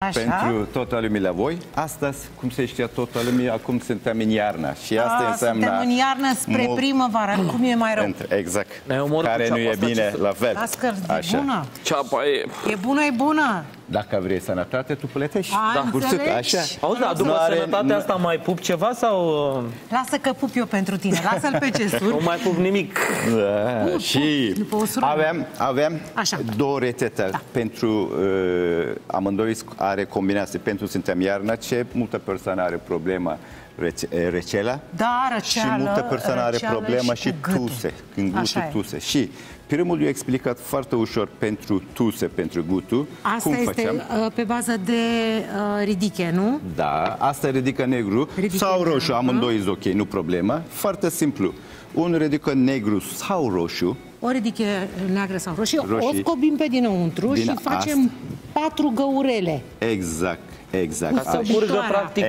Așa. Pentru toată lumea la voi. Astăzi, cum se știa toată lumea, acum suntem în iarnă. Și asta înseamnă... Suntem în iarnă spre primăvară. Cum e mai rău? Exact. Care nu e bine, la fel. Lască, e bună. Ceapa e... E bună, e bună. Dacă vrei sănătate, tu plătești. Da, Cursută, așa. Auzi, dar după sănătatea asta mai pup ceva sau... Lasă că pup eu pentru tine. Lasă-l pe Cesur. Nu mai pup nimic. Da, și avem două rețete pentru amândoi are combinație. Pentru suntem iarnă, ce multă persoană are problema răceala. Da, răceală. Și multă persoană are problema și tuse. Când gâtul tuse. Și primul i-a explicat foarte ușor pentru tuse, pentru gâtul. Asta cum este facem. Pe bază de ridiche, nu? Da, asta e ridică negru sau roșu, amândoi e ok, nu problemă. Foarte simplu. Un ridică negru sau roșu. O ridiche neagră sau roșie. O scobim pe dinăuntru și facem 4 găurele. Exact. Ca să curgă, practic,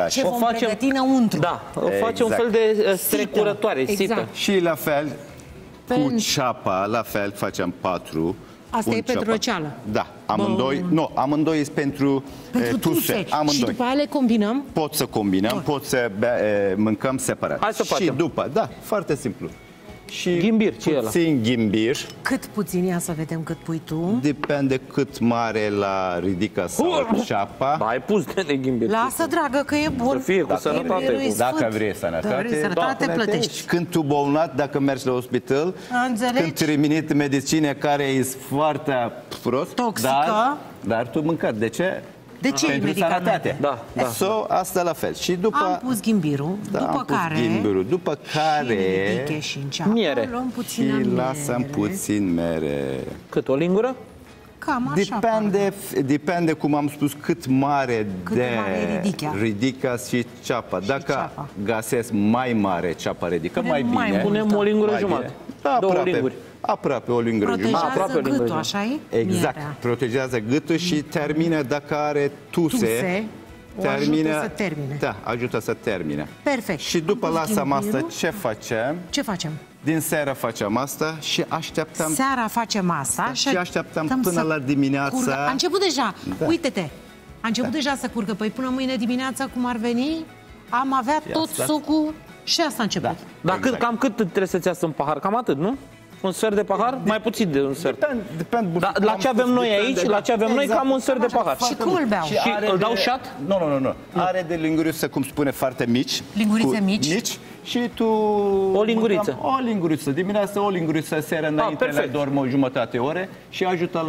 ce vom pregăti înăuntru. Da, o face un fel de strecurătoare, sită. Și la fel, cu ceapa, la fel, facem 4. Asta e pentru răceală. Da, amândoi sunt pentru tuse. Și după aia le combinăm? Pot să combinăm, pot să mâncăm separat. Hai să facem. Și după, da, foarte simplu. Și ghimbir, ce e puțin ghimbir. Cât puțin, ia să vedem cât pui tu. Depinde cât mare la ridica sau ceapa. Ba, ai pus de ghimbir. Lasă, dragă, că e bun. Să fie cu sănătate. Dacă vrei sănătate, plătești. Când tu bolnat, dacă mergi la spital, când termini medicina care e foarte prost, toxică, dar tu mâncat. De ce? De ce pentru sănătate. Da. Asta la fel. Și după am pus ghimbirul, după care și în ceapă, miere. luăm puțină miere. Și lasăm puțin mere. Cât, o lingură? Cam așa. Depinde, cum am spus, cât mare ridica și ceapa. Dacă găsesc mai mare ceapa ridică, mai bine. Punem o lingură jumătate. Două linguri. Aproape o lingură jumătate. Protejează gâtul, așa e? Exact. Protejează gâtul și termină dacă are tuse. Ajută să termine. Da, ajută să termine. Perfect. Și după lasăm asta, ce facem? Ce facem? Din seara facem asta și așteptăm. Seara facem asta și așteptăm până la dimineața. A început deja. Uite-te. A început deja să curgă. Păi până mâine dimineața, cum ar veni, am avea tot sucul și asta a început. Dar cam cât trebuie să-ți iasă în pahar? Cam atât, nu? Un sfert de pahar? Mai puțin de un sfert. Depinde. La ce avem noi aici, la ce avem noi, cam un sfert de pahar. Și cum îl beau? Și îl dau șat? Nu. Are de lingurițe, cum spune, foarte mici. Lingurițe mici? Și tu... O linguriță. O linguriță. Dimineața o linguriță, seara înainte le dorm o jumătate ore și ajută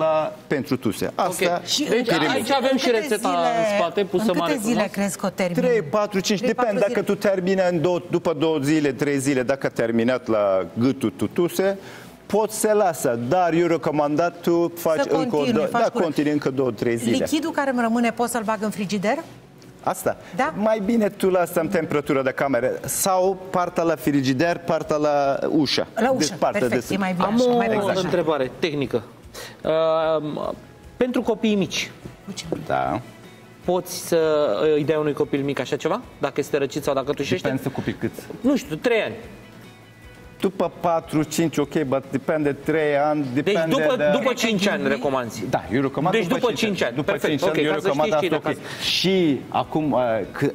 pentru tuse. Asta. Deci aici avem și rețeta în spate, pusă mare. În câte zile crezi că o termin? 3, 4, 5, depinde. Dacă tu termini după 2 zile, 3 zile, dacă a terminat la gâtul tuse, poți să lasă, dar eu recomandat tu faci continui încă 2-3 zile. Lichidul care îmi rămâne pot să-l bag în frigider? Asta? Da? Mai bine tu lasă în temperatură de cameră sau partea la frigider, partea la ușă. La ușă, perfect, e mai bine. Am o întrebare tehnică. Pentru copiii mici, poți să îi dai unui copil mic așa ceva? Dacă este răcit sau dacă tușește? Depinde să copii cât? Nu știu, 3 ani. După 4, 5, ok, depinde 3 ani, depinde după 5 ani recomanzi. Da, eu recomand după 5 ani. După 5 ani, eu recomand asta. Și acum,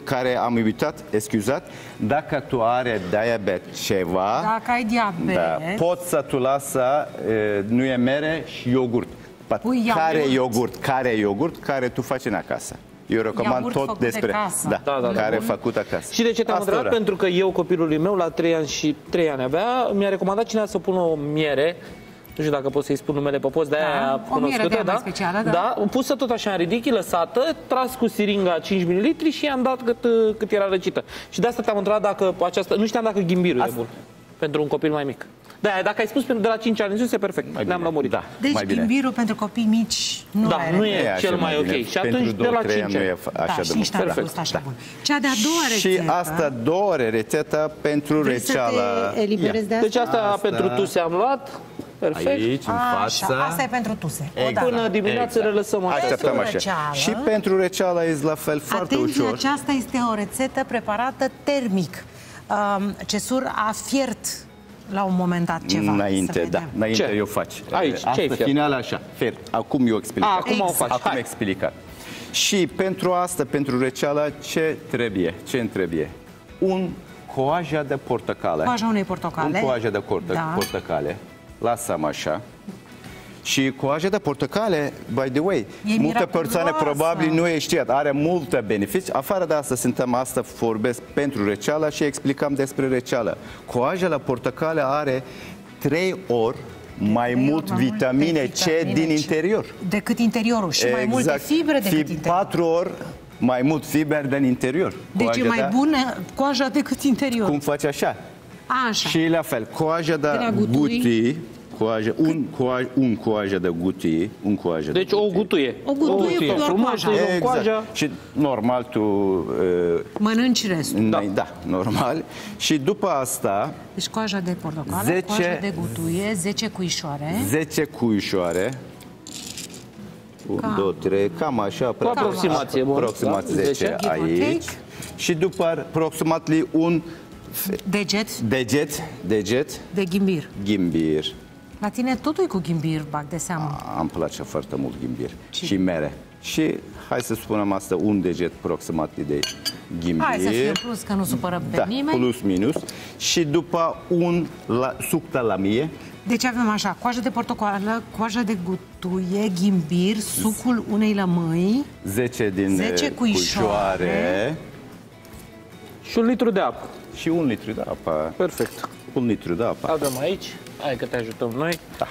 care am uitat, excuzat, dacă tu are diabet ceva, dacă ai diabet, poți să tu lasă, nu e mere și iogurt. Care iogurt care tu faci în acasă. Eu recomand tot despre care e făcut acasă. Și de ce te-am întrebat? Pentru că eu, copilului meu, la 3 ani și 3 ani avea, mi-a recomandat cineva să pună o miere, nu știu dacă pot să-i spun numele pe post, de-aia cunoscută, da? Pusă tot așa în ridichi, lăsată, tras cu siringa 5 ml și i-am dat cât era răcită. Și de asta te-am întrebat dacă aceasta, nu știam dacă ghimbirul e bun pentru un copil mai mic. Da, dacă ai spus de la 5 ani în sus, e perfect. Ne-am lămurit. Deci ghimbirul pentru copii mici nu e cel mai ok. Și atunci de la 5 ani nu e așa de bun. Perfect. Așa bun. Cea de-a doua rețetă. Și asta doua rețetă pentru răceală. Deci asta pentru tuse am luat. Perfect. Aici, în față. Asta e pentru tuse. Până dimineață le lăsăm așa. Așteptăm așa. Și pentru răceală e la fel foarte ușor. Aceasta este o rețetă preparată termic. Cesur a fiert la un moment dat ceva. Înainte eu faci. Aici, ce-ai fiert? Final așa, fer. Acum eu explic. Acum o faci. Acum explicat. Și pentru asta, pentru răceală, ce trebuie? Ce îmi trebuie? Un coaja de portocale. Coaja unei portocale. Un coaja de portocale. Lasăm așa. Și coaja de portocale, by the way, multe persoane probabil nu știat, are multe beneficii. Afară de asta, vorbesc pentru răceală și explicăm despre răceală. Coaja la portocale are 3 ori mai mult vitamine C din interior. Decât interiorul și mai multe fibre decât interiorul. 4 ori mai mult fibre din interior. Deci e mai bună coaja decât interior. Cum faci așa? Așa. Și la fel, coaja de gutii, un coajă de gutii, deci o gutuie. O gutuie cu doar coaja. Exact. Și normal tu mănânci restul. Da, normal. Și după asta deci coaja de portocală, coaja de gutuie, 10 cuișoare. 10 cuișoare. 1, 2, 3, cam așa. Cu aproximație. Aproximație 10 aici. Și după aproximativ un deget de ghimbir. La tine totul e cu ghimbir, bag de seamă. Îmi place foarte mult ghimbir. Și mere. Și hai să spunem asta, un deget aproximativ de ghimbir. Hai să fie plus, că nu supără pe nimeni. Plus minus. Și după un suc de lămie. Deci avem așa, coajă de portocală, coajă de gutuie, ghimbir, sucul unei lămâi, 10 cuișoare și 1 litru de apă. Și 1 litru de apă. Perfect. 1 litru de apă. Avem aici. Hai că te ajutăm noi. Da.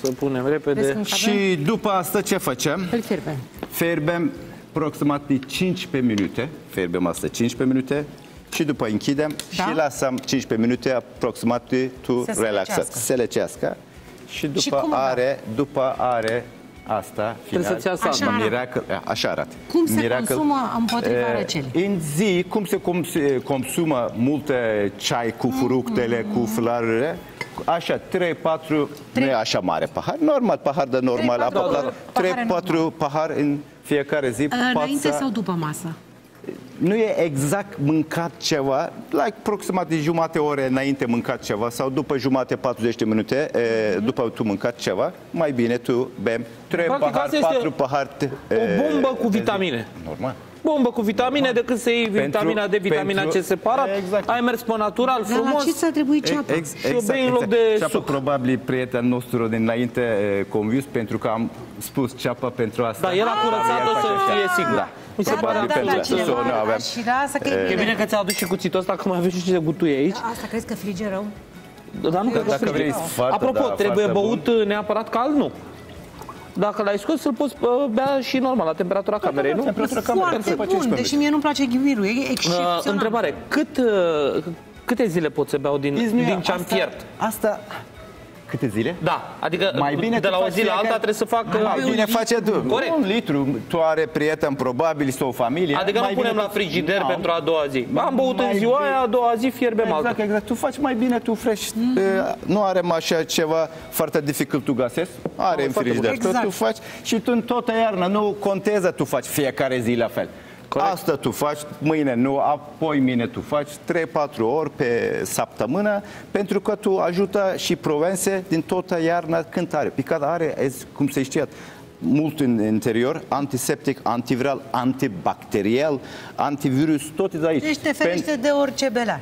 Să punem repede. Și după asta ce facem? Îl fierbem. Fierbem aproximativ 15 minute. Fierbem asta 15 minute. Și după închidem și lăsăm 15 minute aproximativ tu relaxat. Se lecească. Și după are asta final. Așa arată. Cum se consumă împotriva răcelii? În zi, cum se consumă multe ceai cu fructele, cu florile, așa, 3-4, nu e așa mare pahar, normal, pahar de normal, apă, 3-4 pahar în fiecare zi. Înainte sau după masă? Nu e exact mâncat ceva, aproximativ jumătate ore înainte mâncat ceva sau după jumătate 40 de minute, după tu mâncat ceva, mai bine tu bem 3 pahari, 4 pahari. O bombă cu vitamine. Normal. Bombă cu vitamine, decât să iei vitamina D, vitamina C separat, ai mers pe natural, frumos. Dar la ce ți-a trebuit ceapă? Și o bei în loc de suc. Probabil prietenul nostru dinainte convins, pentru că am spus ceapă pentru asta. Da, el a curățat-o să fie sigur. Mi se pare E bine că ți-a adus și cuțitul ăsta, că mai aveți și de gutuie aici. Asta crezi că frige rău? Dar nu cred că frige. Apropo, trebuie băut neapărat cald? Nu. Dacă l-ai scos, îl poți bea și normal, la temperatura camerei, nu? Foarte bun, deși mie nu-mi place ghimbirul, e excepțional. Întrebare, câte zile pot să beau din ce am fiert? Asta... Câte zile? Da, adică mai bine de la o zi la alta trebuie să fac... Mai bine face tu. Corect. 1 litru, tu are prieten probabil sau o familie. Adică nu punem la frigider pentru a doua zi. Am băut în ziua aia, a doua zi fierbem altă. Exact. Tu faci mai bine, tu fresh. Nu are așa ceva foarte dificil tu găsesc. Are în frigider. Tu faci și tu în toată iarna nu contează, tu faci fiecare zi la fel. Corect. Asta tu faci, mâine nu, apoi mine tu faci 3-4 ori pe săptămână, pentru că tu ajută și Provence din toată iarna când are. Picada are, cum se știe, mult în interior, antiseptic, antiviral, antibacterial, antivirus, tot e aici. Deci te ferește de orice belaj.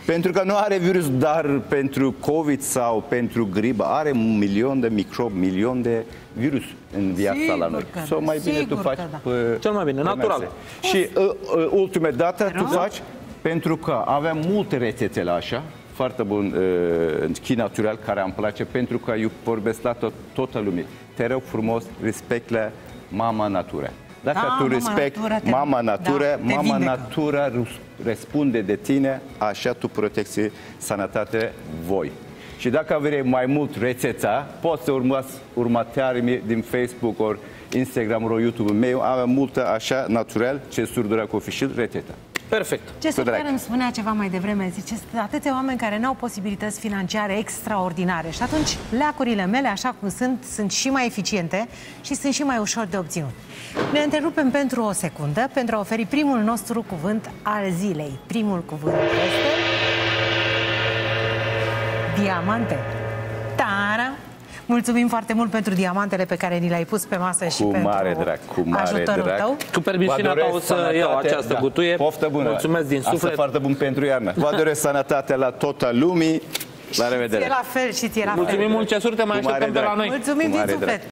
Pentru că nu are virus, dar pentru COVID sau pentru gripă are 1 milion de microbi, 1 milion de virus în viața la noi. Sau mai bine tu faci cel mai bine, natural. Și ultima dată tu faci, pentru că avem multe rețete la așa, foarte bun în chi natural, care îmi place, pentru că eu vorbesc la toată lumea. Te rog frumos, respect la mama natură. Dacă tu respecti mama natură, mama natură răspunde de tine, așa tu protecți sănătate voi. Și dacă vrei mai mult rețeta, poți să următoarele din Facebook ori Instagram ori YouTube-ul meu, avem multă așa natural, ce Surdurac Official rețeta. Perfect. Ce super îmi spunea ceva mai devreme, zice, atâția oameni care n-au posibilități financiare extraordinare și atunci leacurile mele, așa cum sunt și mai eficiente și sunt și mai ușor de obținut. Ne întrerupem pentru o secundă pentru a oferi primul nostru cuvânt al zilei. Primul cuvânt este... diamante. Tara! Mulțumim foarte mult pentru diamantele pe care ni le-ai pus pe masă și pentru ajutorul tău. Cu permisiunea ta o să iau această cutie. Poftă bună. Mulțumesc din suflet. Asta foarte bun pentru iarnă. Vă doresc sănătate la toată lumii. La revedere. Și ție la fel, și ție la fel. Mulțumim mult, Cesură, te mai așteptăm pe la noi. Mulțumim din suflet.